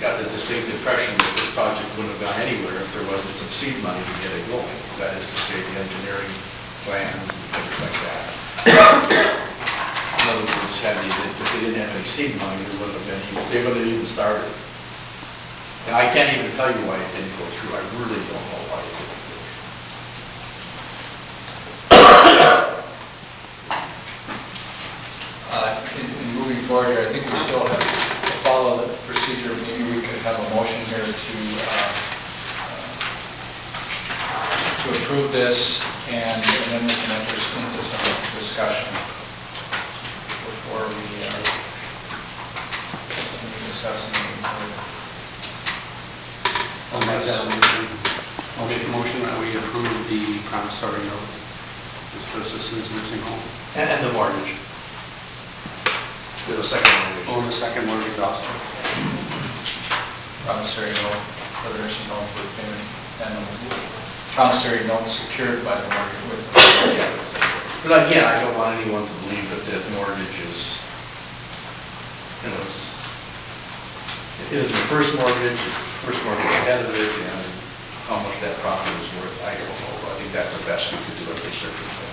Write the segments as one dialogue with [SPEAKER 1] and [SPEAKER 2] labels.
[SPEAKER 1] got the distinct impression that this project wouldn't have gone anywhere if there wasn't some seed money to get it going. That is to say, the engineering plans and things like that. In other words, if they didn't have any seed money, there wouldn't have been, they wouldn't have even started. And I can't even tell you why it didn't go through. I really don't know why it didn't go through.
[SPEAKER 2] In moving forward here, I think we still have to follow the procedure. Maybe we could have a motion here to approve this, and then we can enter into some discussion before we continue discussing moving forward.
[SPEAKER 3] I'll make that motion. I'll make a motion that we approve the promissory note for Assistance Nursing Home.
[SPEAKER 1] And the mortgage. There's a second mortgage.
[SPEAKER 3] Oh, the second mortgage also.
[SPEAKER 2] Promissory note for the nursing home for payment, and the promissory note secured by the mortgage with.
[SPEAKER 1] Yeah. But again, I don't want anyone to believe that that mortgage is, you know, it isn't the first mortgage ahead of it, and how much that property is worth, I don't know. I think that's the best we could do under circumstances.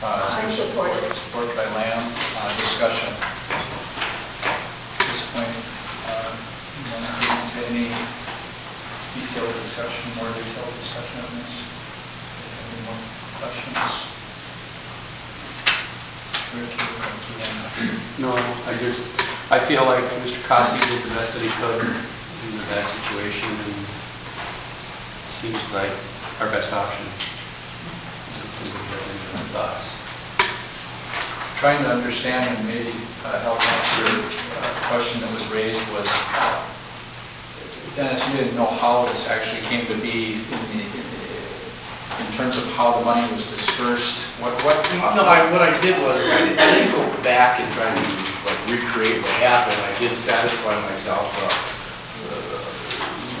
[SPEAKER 4] I support it.
[SPEAKER 2] Support by Lamb. Discussion. At this point, you want to get into any detailed discussion, more detailed discussion on this? Any more questions?
[SPEAKER 3] No, I feel like Mr. Cossey did the best that he could in that situation, and seems like our best option. Thoughts?
[SPEAKER 2] Trying to understand and maybe help answer a question that was raised was, Dennis, you didn't know how this actually came to be in terms of how the money was dispersed. What I
[SPEAKER 1] did was I didn't go back and try to recreate what happened. I did satisfy myself.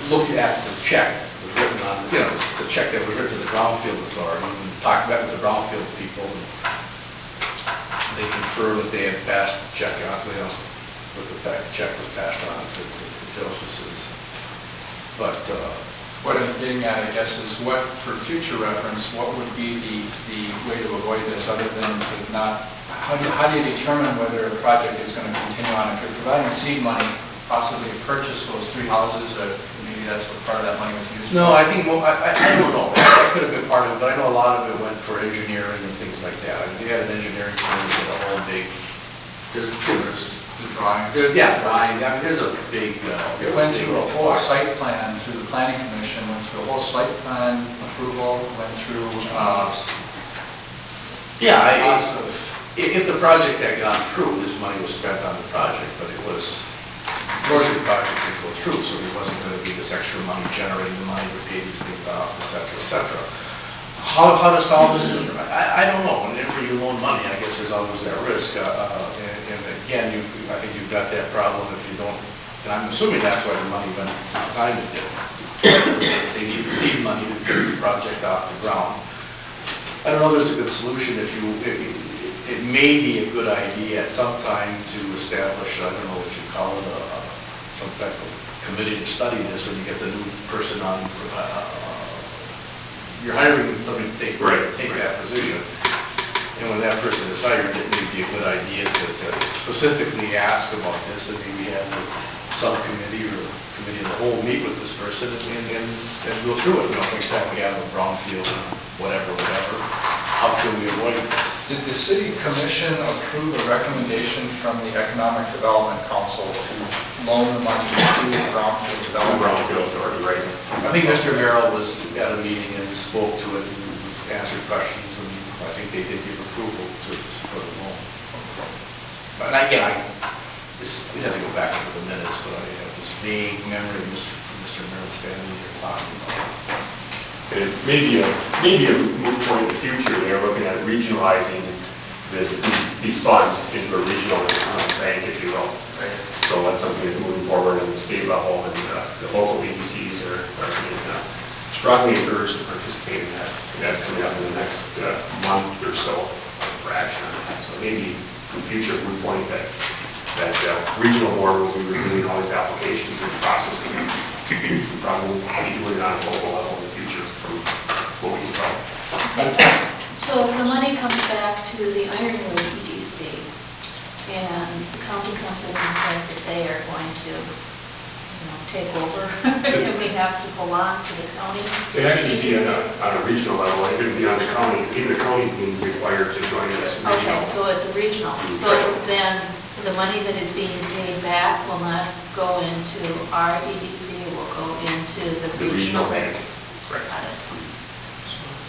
[SPEAKER 1] Looked at the check that was written on, the check that was written to the Brownfield Authority, and talked back with the Brownfield people. And they confirmed that they had passed the check out, with the fact the check was passed on to Joseph's. But
[SPEAKER 2] what I'm getting at, I guess, is what, for future reference, what would be the way to avoid this other than to not, how do you determine whether a project is going to continue on? If you're providing seed money, possibly to purchase those 3 houses, or maybe that's what part of that money was used for?
[SPEAKER 1] No, I think, I don't know. That could have been part of it, but I know a lot of it went for engineering and things like that. I mean, they had an engineering firm that did a whole big, there's
[SPEAKER 2] The drawings.
[SPEAKER 1] drawing. I mean, there's a big.
[SPEAKER 2] It went through a whole site plan through the planning commission, went through a whole site plan approval, went through
[SPEAKER 1] If the project had gone through, this money was spent on the project, but it was, of course, the project didn't go through, so there wasn't going to be this extra money generating the money to pay these things off, et cetera, et cetera. How to solve this? I don't know. Whenever you loan money, I guess there's always that risk. And again, I think you've got that problem if you don't. And I'm assuming that's why the money went the time it did. They need seed money to get the project off the ground. I don't know if there's a good solution. It may be a good idea at some time to establish, I don't know what you call it, some type of committee to study this when you get the new person on. You're hiring somebody to take that position. And when that person is hired, it may be a good idea to specifically ask about this, and maybe have a subcommittee or committee of the whole meet with this person and go through it. Next time we have a brownfield, whatever, how can we avoid this?
[SPEAKER 2] Did the city commission approve a recommendation from the Economic Development Council to loan the money to the Brownfield Development?
[SPEAKER 5] Brownfield Authority, right?
[SPEAKER 1] I think Mr. Merrill was at a meeting and spoke to it and answered questions, and I think they did give approval for the loan. But again, we have to go back into the minutes, but I have this vague memory of Mr. Merrill's family here talking about it.
[SPEAKER 5] And it may be a moot point in the future. They're looking at regionalizing these funds into a regional bank, if you will.
[SPEAKER 2] Right.
[SPEAKER 5] So that's something that's moving forward on the state level, and the local BDCs are being strongly encouraged to participate in that. And that's coming up in the next month or so for action on that. So maybe in the future moot point that that regional board will be reviewing all these applications and processing them. Probably will be doing it on a local level in the future from what we can tell.
[SPEAKER 4] So if the money comes back to the Ironwood EDC, and the county comes in and says that they are going to, take over, and we have to belong to the county.
[SPEAKER 5] It'd actually be on a regional level, it could be on the county, because even the county's being required to join this regional.
[SPEAKER 4] Okay, so it's a regional. So then the money that is being paid back will not go into our EDC, it will go into the
[SPEAKER 5] The regional bank. Right.
[SPEAKER 4] Got it.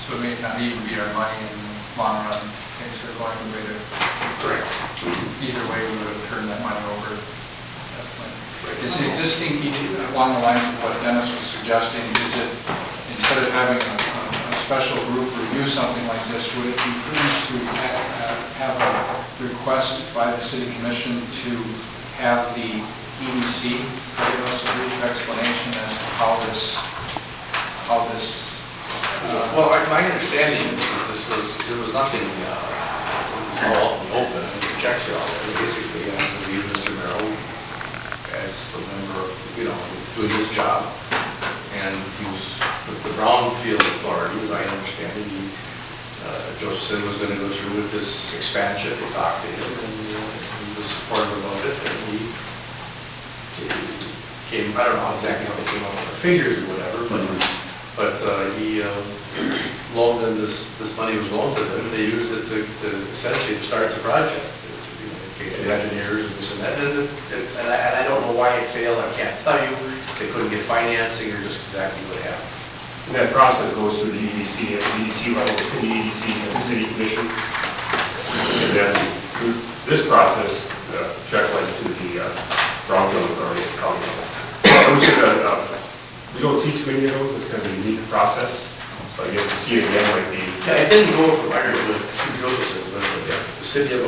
[SPEAKER 2] So it may not even be our money in the long run, things are going the way they're,
[SPEAKER 5] Correct.
[SPEAKER 2] either way, we would have turned that money over.
[SPEAKER 5] Right.
[SPEAKER 2] Is the existing, along the lines of what Dennis was suggesting, is it, instead of having a special group review something like this, would it be prudent to have a request by the city commission to have the EDC give us a brief explanation as to how this
[SPEAKER 1] Well, my understanding is that there was nothing all open, and the checks are all there. Basically, I believe Mr. Merrill, as a member, doing his job, and he was with the Brownfield Authority, as I understand it, Josephson was going to go through with this expansion. They talked to him, and he was supportive of it, and he came, I don't know exactly how they came up with the figures or whatever, but he loaned them this money was loaned to them. They used it to essentially start the project. The engineers and this and that. And I don't know why it failed. I can't tell you. They couldn't get financing or just exactly what happened.
[SPEAKER 5] And that process goes through the EDC, at the EDC level, the city EDC, and the city commission. And then through this process, check went to the Brownfield Authority at the county level. We don't see too many of those. It's kind of a unique process. So I guess to see it again might be.
[SPEAKER 1] Yeah, it didn't go from Ironwood to Joseph, but the city of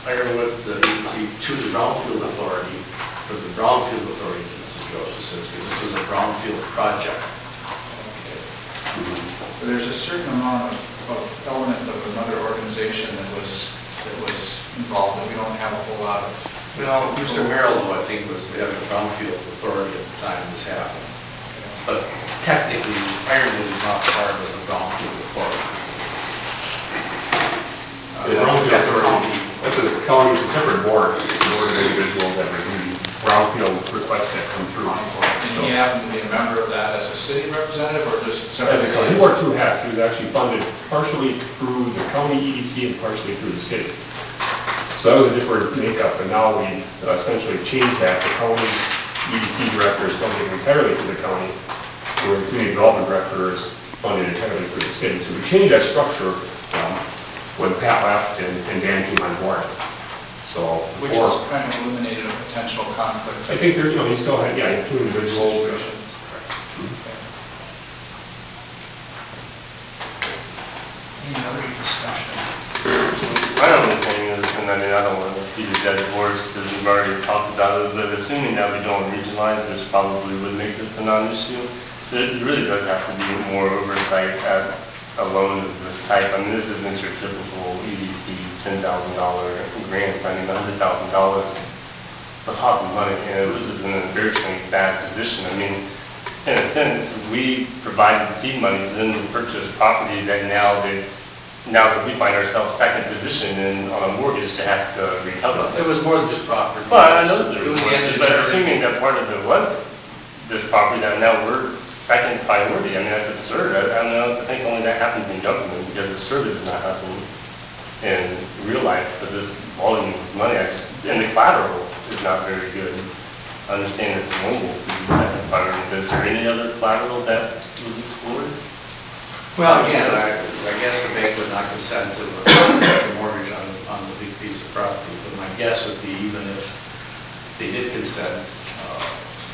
[SPEAKER 1] Ironwood, the EDC, to the Brownfield Authority, for the Brownfield Authority to Mrs. Josephson, because this was a Brownfield project.
[SPEAKER 2] So there's a certain amount of element of another organization that was involved, and we don't have a whole lot of.
[SPEAKER 1] Well, Mr. Merrill, though, I think, was the head of the Brownfield Authority at the time this happened. But technically, Ironwood is not part of the Brownfield Authority. That's a county.
[SPEAKER 5] That's a county, it's a separate board. It's a board of individuals that review Brownfield requests that come through.
[SPEAKER 2] Did he happen to be a member of that as a city representative or just
[SPEAKER 5] As a county, he wore two hats. He was actually funded partially through the county EDC and partially through the city. So that was a different makeup, and now we essentially changed that. The county EDC director is funded entirely through the county, where the community development director is funded entirely through the city. So we changed that structure when Pat left and Dan came on board. So
[SPEAKER 2] which has kind of eliminated a potential conflict.
[SPEAKER 5] I think there, you still had, two individuals.
[SPEAKER 2] Situations. Any other discussion?
[SPEAKER 6] My only thing is, and I don't want to beat a dead horse because we've already talked about it, but assuming that we don't regionalize, which probably would make this a non-issue, it really does have to be more oversight at a loan of this type. I mean, this isn't your typical EDC $10,000 grant. I mean, $100,000. It's a lot of money, and this is in an embarrassingly bad position. I mean, in a sense, we provided seed money for them to purchase property that now that we find ourselves back in position and on a mortgage to have to recover.
[SPEAKER 1] It was more than just property.
[SPEAKER 6] Well, I know there
[SPEAKER 1] It was
[SPEAKER 6] was,
[SPEAKER 1] the engineering.
[SPEAKER 6] but assuming that part of it was this property that now we're second priority, I mean, that's absurd. I don't know, I think only that happens in government because the survey does not happen in real life, but this volume of money, and the collateral is not very good. I understand it's normal to be second priority, but is there any other collateral that was explored?
[SPEAKER 1] Well, again, I guess the bank would not consent to a mortgage on the big piece of property, but my guess would be even if they did consent,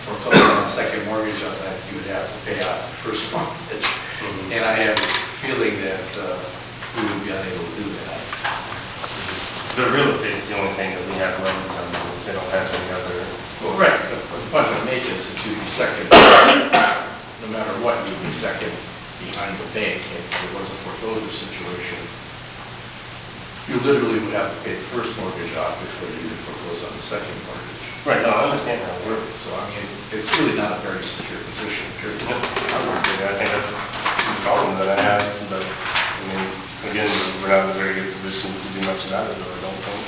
[SPEAKER 1] for closing on a second mortgage on that, you would have to pay out the first mortgage. And I have a feeling that we would be unable to do that.
[SPEAKER 6] The real estate is the only thing that we have leverage on, because they don't have any other.
[SPEAKER 1] Well, right, but the point of making is that you'd be second, no matter what, you'd be second behind the bank if it was a foreclosure situation. You literally would have to pay the first mortgage off before you could foreclose on the second mortgage.
[SPEAKER 6] Right, no, I understand how it works.
[SPEAKER 1] So, I mean, it's really not a very secure position, period.
[SPEAKER 6] Obviously, I think that's the problem that I have, but, I mean, again, we're not in a very good position to do much about it, or I don't think.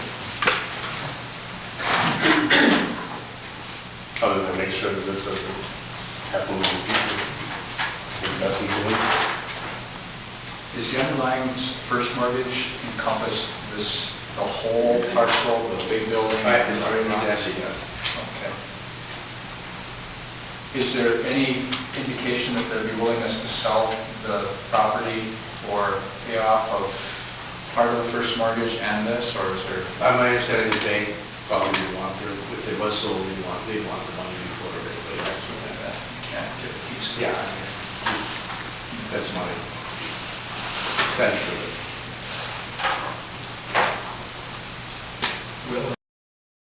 [SPEAKER 6] Other than make sure that this doesn't happen in the future. It's the best we can do.
[SPEAKER 2] Is the underlying first mortgage encompass the whole parcel, the big building?
[SPEAKER 1] Yes.
[SPEAKER 2] Okay. Is there any indication that there'd be willingness to sell the property or pay off of part of the first mortgage and this, or is there?
[SPEAKER 1] My understanding is they probably would want their, if it was sold, they'd want the money before everybody else would have that.
[SPEAKER 2] Can't get a piece of it?
[SPEAKER 1] Yeah, that's my sense of it.